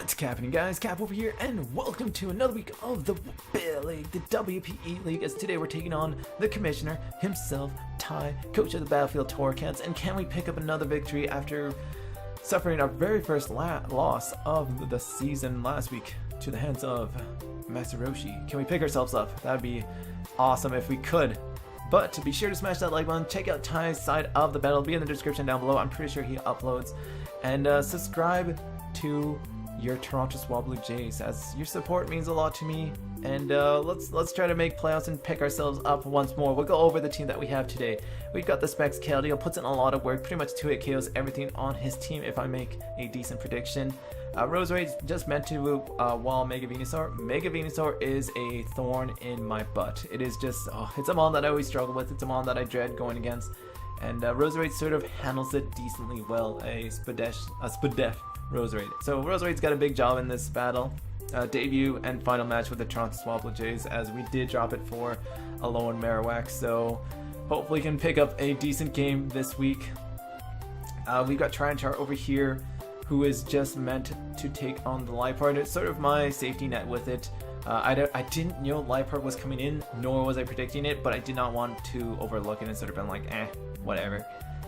What's happening, guys? Cap over here, and welcome to another week of the WPE League, the WPE League, as today we're taking on the commissioner himself, Ty, coach of the Battlefield Torracats. And can we pick up another victory after suffering our very first loss of the season last week to the hands of Masaroshi? Can we pick ourselves up? That'd be awesome if we could. But be sure to smash that like button, check out Ty's side of the battle, be in the description down below. I'm pretty sure he uploads. And subscribe to your Toronto SwaBlu Jays, as your support means a lot to me. And let's try to make playoffs and pick ourselves up once more. We'll go over the team that we have today. We've got the Specs. Keldeo puts in a lot of work, pretty much 2-hit KOs everything on his team if I make a decent prediction. Roserade's just meant to wall Mega Venusaur. Mega Venusaur is a thorn in my butt. It is just, it's a mon that I always struggle with. It's a mon that I dread going against. And Roserade sort of handles it decently well, a Spadef Roserade. So Roserade's got a big job in this battle. Debut and final match with the Toronto SwaBlu Jays, as we did drop it for a Alolan Marowak. So hopefully can pick up a decent game this week. We've got Trianchar over here, who is just meant to take on the Liepard. It's sort of my safety net with it. I didn't know Liepard was coming in, nor was I predicting it, but I did not want to overlook it and sort of been like, whatever.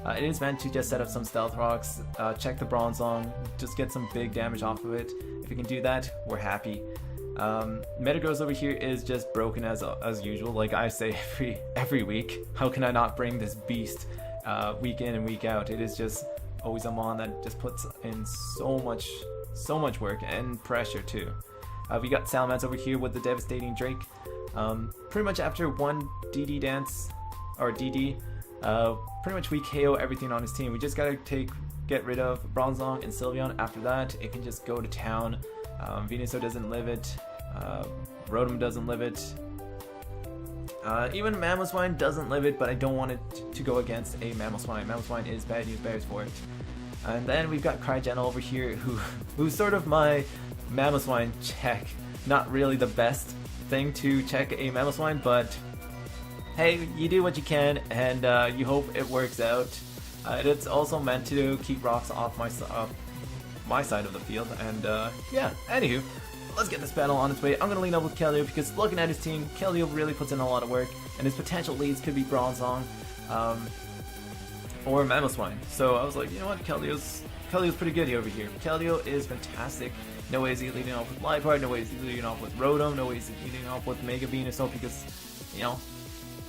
It is meant to just set up some Stealth Rocks, check the Bronzong, just get some big damage off of it. If we can do that, we're happy. Metagross over here is just broken as usual, like I say every week. How can I not bring this beast week in and week out? It is just always a mon that just puts in so much work and pressure too. We got Salamence over here with the devastating Drake. Pretty much after one DD dance, or DD, pretty much we KO everything on his team. We just gotta get rid of Bronzong and Sylveon. After that, it can just go to town. Venusaur doesn't live it. Rotom doesn't live it. Even Mamoswine doesn't live it, but I don't want it to go against a Mamoswine. Mamoswine is bad news bears for it. And then we've got Crygonal over here, who's sort of my Mamoswine check. Not really the best thing to check a Mamoswine, but hey, you do what you can, and you hope it works out. It's also meant to keep rocks off my side of the field, and yeah, anywho, let's get this battle on its way. I'm going to lean up with Keldeo because looking at his team, Keldeo really puts in a lot of work, and his potential leads could be Bronzong or Mamoswine. So I was like, you know what, Keldeo's pretty good over here. Keldeo is fantastic. No way is he leading off with Liepard, no way is he leading off with Rotom, no way is he leading off with Mega Venusaur, because, you know,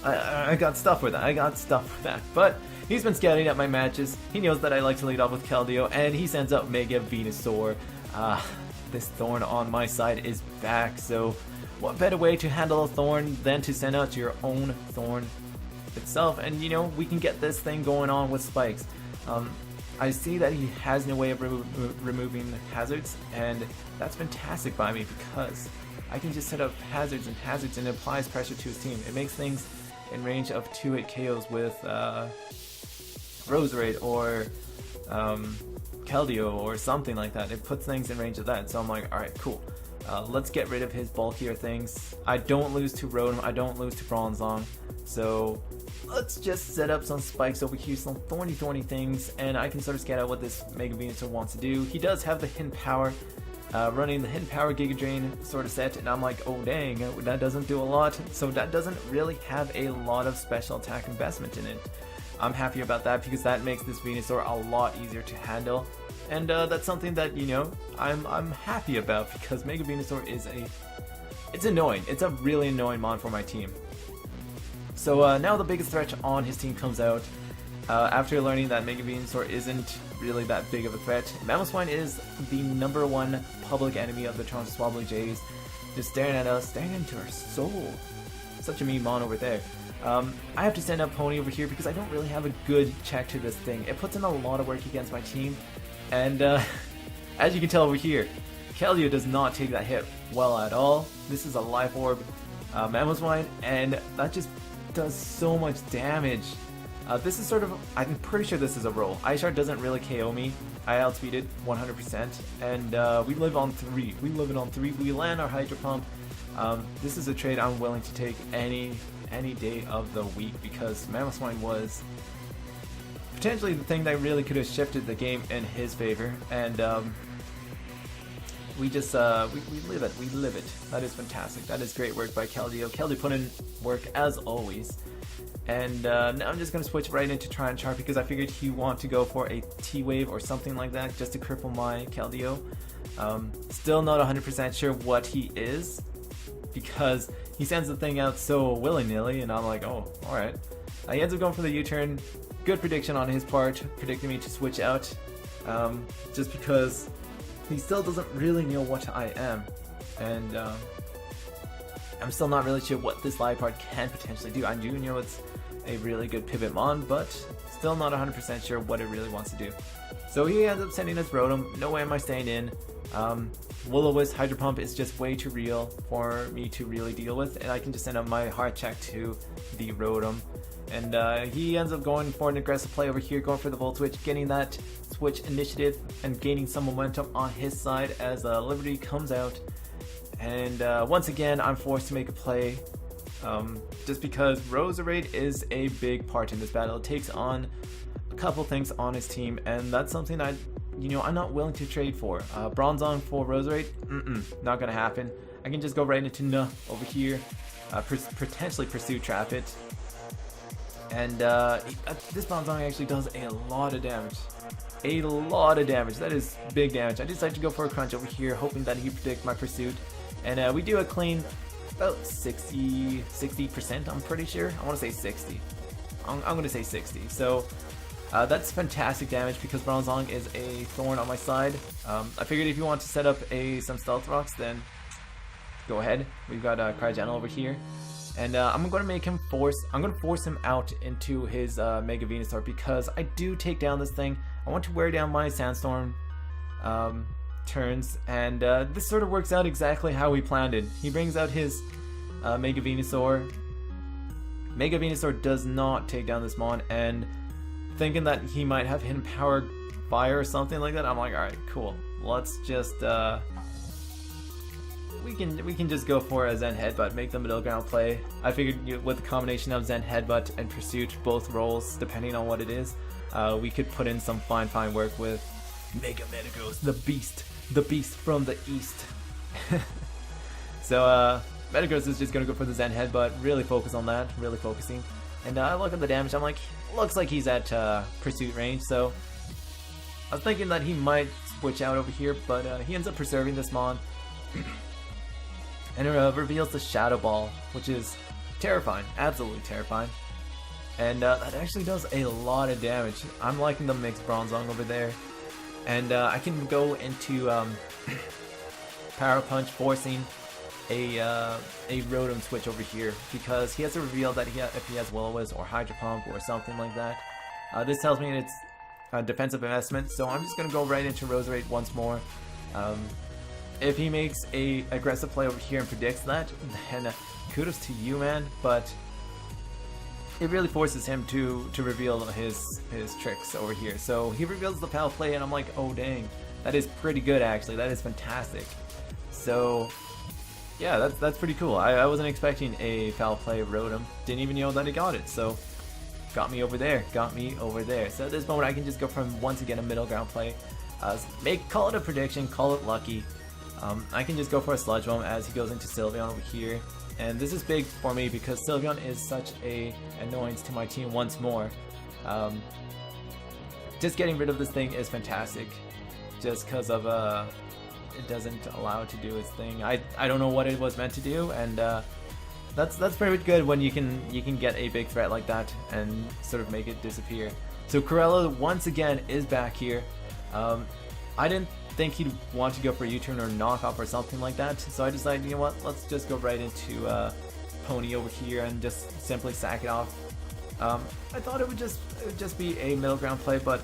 I got stuff for that. But he's been scouting at my matches. He knows that I like to lead off with Keldeo, and he sends out Mega Venusaur. This thorn on my side is back, so what better way to handle a thorn than to send out your own thorn itself? And you know, we can get this thing going on with spikes. I see that he has no way of removing hazards, and that's fantastic by me because I can just set up hazards, and it applies pressure to his team. It makes things in range of 2-hit KOs with Roserade or Keldeo or something like that. It puts things in range of that, so I'm like, alright, cool. Let's get rid of his bulkier things. I don't lose to Rotom, I don't lose to Bronzong, so let's just set up some spikes over here, some thorny things, and I can sort of scout out what this Mega Venusaur wants to do. He does have the Hidden Power, running the Hidden Power Giga Drain sort of set, and I'm like, oh dang, that doesn't do a lot, so that doesn't really have a lot of special attack investment in it. I'm happy about that because that makes this Venusaur a lot easier to handle, and that's something that, you know, I'm happy about, because Mega Venusaur is it's annoying. It's a really annoying mon for my team. So now the biggest threat on his team comes out. After learning that Mega Venusaur isn't really that big of a threat, Mamoswine is the #1 public enemy of the Toronto SwaBlu Jays, just staring at us, staring into our soul. Such a mean mon over there. I have to send up Pony over here because I don't really have a good check to this thing. It puts in a lot of work against my team, and as you can tell over here, Keldeo does not take that hit well at all. This is a Life Orb Mamoswine, and that just does so much damage. This is sort of, I'm pretty sure this is a roll. Ishard doesn't really KO me. I outspeeded 100%, and we live on 3. We live it on 3. We land our Hydro Pump. This is a trade I'm willing to take any day of the week, because Mamoswine was potentially the thing that really could have shifted the game in his favor, and we just we live it, we live it. That is fantastic. That is great work by Keldeo. Keldeo put in work as always. And now I'm just gonna switch right into Try and Chart because I figured he want to go for a T-Wave or something like that just to cripple my Keldeo. Still not 100% sure what he is because he sends the thing out so willy-nilly, and I'm like, oh, alright. He ends up going for the U-turn. Good prediction on his part, predicting me to switch out, just because he still doesn't really know what I am, and I'm still not really sure what this live part can potentially do. I do know it's a really good pivot mon, but still not 100% sure what it really wants to do. So he ends up sending us Rotom. No way am I staying in. Will-O-Wisp Hydro Pump is just way too real for me to really deal with, and I can just send up my Heart Check to the Rotom. And he ends up going for an aggressive play over here, going for the Volt Switch, getting that Switch initiative and gaining some momentum on his side as Liberty comes out. And once again, I'm forced to make a play, just because Roserade is a big part in this battle. It takes on a couple things on his team, and that's something I'm not willing to trade for. Bronzong for Roserade, not gonna happen. I can just go right into Nuh over here, potentially pursue trap it. And this Bronzong actually does a lot of damage. A lot of damage. That is big damage. I decided to go for a crunch over here, hoping that he predict my pursuit. And we do a clean about 60%, I'm pretty sure. I want to say 60. I'm going to say 60. So that's fantastic damage because Bronzong is a thorn on my side. I figured if you want to set up some Stealth Rocks, then go ahead. We've got Crygonal over here. And I'm going to make him I'm going to force him out into his Mega Venusaur because I do take down this thing. I want to wear down my Sandstorm turns, and this sort of works out exactly how we planned it. He brings out his Mega Venusaur. Mega Venusaur does not take down this mon, and thinking that he might have hidden Power Fire or something like that, I'm like, alright, cool. Let's just we can just go for a Zen Headbutt, make the middle ground play. I figured with the combination of Zen Headbutt and Pursuit, both roles, depending on what it is, we could put in some fine work with Mega Metagross, the beast from the east. So Metagross is just gonna go for the Zen Headbutt, really focus on that, really focusing. And I look at the damage, I'm like, looks like he's at Pursuit range, so I was thinking that he might switch out over here, but he ends up preserving this mon. And it reveals the Shadow Ball, which is terrifying, absolutely terrifying. And that actually does a lot of damage. I'm liking the mixed Bronzong over there. And I can go into Power Punch, forcing a Rotom switch over here because he has to reveal that if he has Will-O-Wisp or Hydro Pump or something like that. This tells me it's a defensive investment, so I'm just going to go right into Roserade once more. If he makes a aggressive play over here and predicts that, then kudos to you, man, but it really forces him to reveal his tricks over here. So he reveals the foul play, and I'm like, oh dang, that is pretty good actually, that is fantastic. So yeah, that's pretty cool. I wasn't expecting a foul play Rotom, didn't even know that he got it, so got me over there. So at this moment I can just go from once again a middle ground play, call it a prediction, call it lucky. I can just go for a Sludge Bomb as he goes into Sylveon over here, and this is big for me because Sylveon is such a annoyance to my team once more. Just getting rid of this thing is fantastic, just because of it doesn't allow it to do its thing. I don't know what it was meant to do, and that's pretty good when you can get a big threat like that and sort of make it disappear. So Corella once again is back here. I didn't think he'd want to go for a U-turn or knockoff or something like that, so I decided, you know what, let's just go right into Pony over here and just simply sack it off. I thought it would just be a middle ground play, but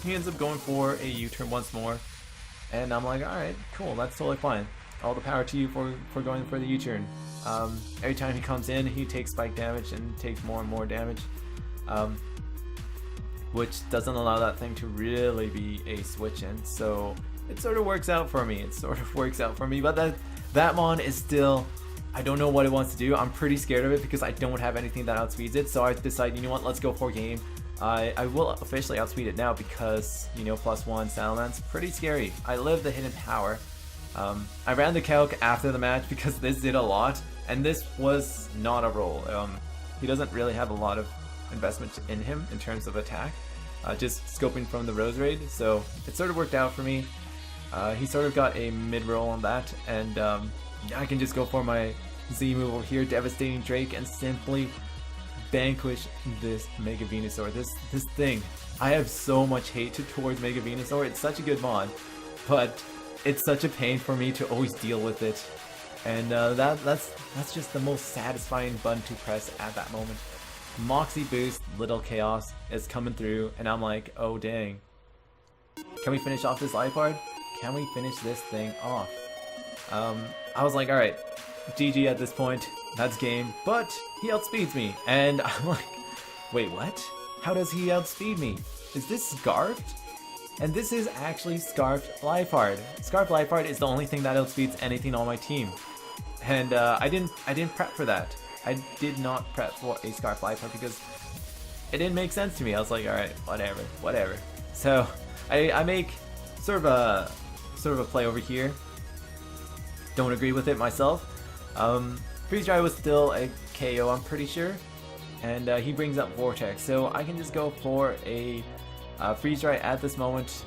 he ends up going for a U-turn once more, and I'm like, alright, cool, that's totally fine. All the power to you for going for the U-turn. Every time he comes in, he takes spike damage and takes more and more damage. Which doesn't allow that thing to really be a switch in, so it sort of works out for me. But that mon is still, I don't know what it wants to do. I'm pretty scared of it because I don't have anything that outspeeds it, so I decided, you know what, let's go for game. I will officially outspeed it now because, you know, +1 Salamence, pretty scary. I live the hidden power. I ran the calc after the match because this did a lot, and this was not a roll. He doesn't really have a lot of investment in him in terms of attack, just scoping from the Rose Raid, so it sort of worked out for me. He sort of got a mid-roll on that, and I can just go for my Z move over here, Devastating Drake, and simply vanquish this Mega Venusaur. This thing. I have so much hate towards Mega Venusaur. It's such a good mod, but it's such a pain for me to always deal with it. And that's just the most satisfying button to press at that moment. Moxie boost, Little Chaos is coming through, and I'm like, oh dang. Can we finish off this Liepard? Can we finish this thing off? I was like, alright, GG at this point, that's game, but he outspeeds me, and I'm like, wait, what? How does he outspeed me? Is this Scarfed? And this is actually Scarfed Liepard. Scarfed Liepard is the only thing that outspeeds anything on my team. And I didn't prep for that. I did not prep for a Scarfed Liepard because it didn't make sense to me. I was like, alright, whatever. So I make sort of a play over here. Don't agree with it myself. Freeze Dry was still a KO, I'm pretty sure. And he brings up Vortex, so I can just go for a Freeze Dry at this moment.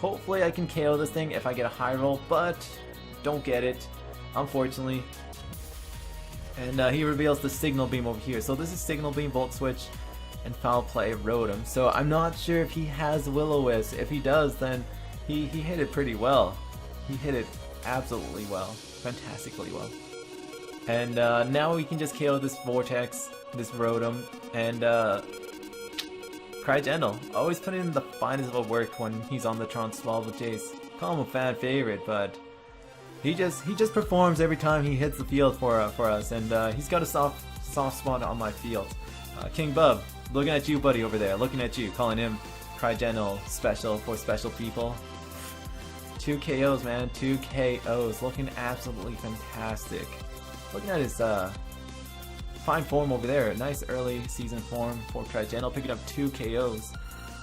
Hopefully I can KO this thing if I get a high roll, but don't get it, unfortunately. And he reveals the Signal Beam over here. So this is Signal Beam, Volt Switch, and Foul Play Rotom. So I'm not sure if he has Will-O-Wisp. If he does, then he hit it pretty well. He hit it absolutely well, fantastically well. And now we can just KO this Vortex, this Rotom, and Crygonal. Always putting in the finest of work when he's on the SwaBlu chase. Call him a fan favorite, but he just performs every time he hits the field for us, and he's got a soft spot on my field. King Bub, looking at you, buddy, over there, looking at you, calling him Crygonal special for special people. 2 KOs, man, 2 KOs, looking absolutely fantastic. Looking at his fine form over there, nice early season form for Crygonal, picking up 2 KOs.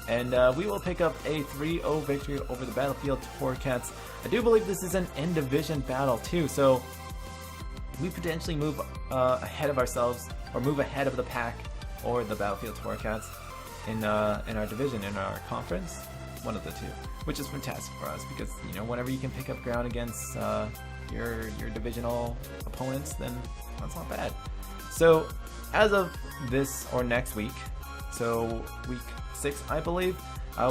And we will pick up a 3-0 victory over the Battlefield Torracats. I do believe this is an in-division battle too, so we potentially move ahead of ourselves, or move ahead of the pack, or the Battlefield Torracats in our division, in our conference. One of the two, which is fantastic for us because, you know, whenever you can pick up ground against your divisional opponents, then that's not bad. So as of this or next week, so week 6 I believe,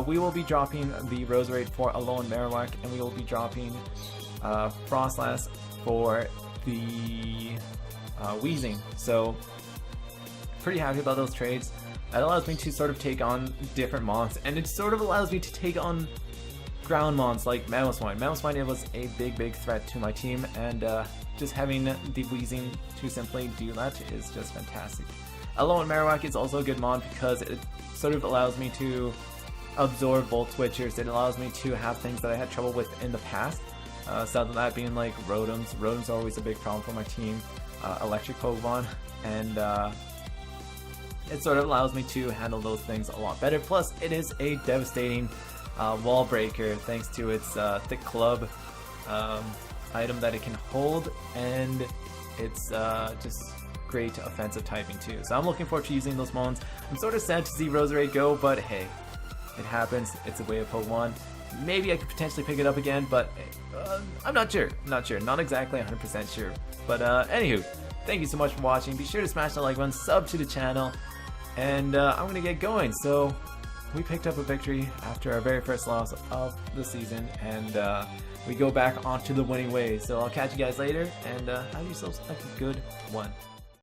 we will be dropping the Rose Raid for Alolan Marowak, and we will be dropping Frostlass for the Weezing. So pretty happy about those trades. That allows me to sort of take on different mons, and it sort of allows me to take on ground mons like Mamoswine. Mamoswine was a big threat to my team, and just having the Weezing to simply do that is just fantastic. Alolan Marowak is also a good mon because it sort of allows me to absorb Volt Switchers. It allows me to have things that I had trouble with in the past. So that being like Rotoms. Rotoms are always a big problem for my team. Electric Pokemon, and it sort of allows me to handle those things a lot better. Plus, it is a devastating wall breaker thanks to its thick club item that it can hold, and it's just great offensive typing too. So I'm looking forward to using those mons. I'm sort of sad to see Rose Raid go, but hey, it happens. It's a way of Pokemon. Maybe I could potentially pick it up again, but I'm not sure. Not exactly 100% sure. But anywho, thank you so much for watching. Be sure to smash the like button, sub to the channel, and I'm gonna get going. So we picked up a victory after our very first loss of the season, and we go back onto the winning ways. So I'll catch you guys later, and have yourselves a good one.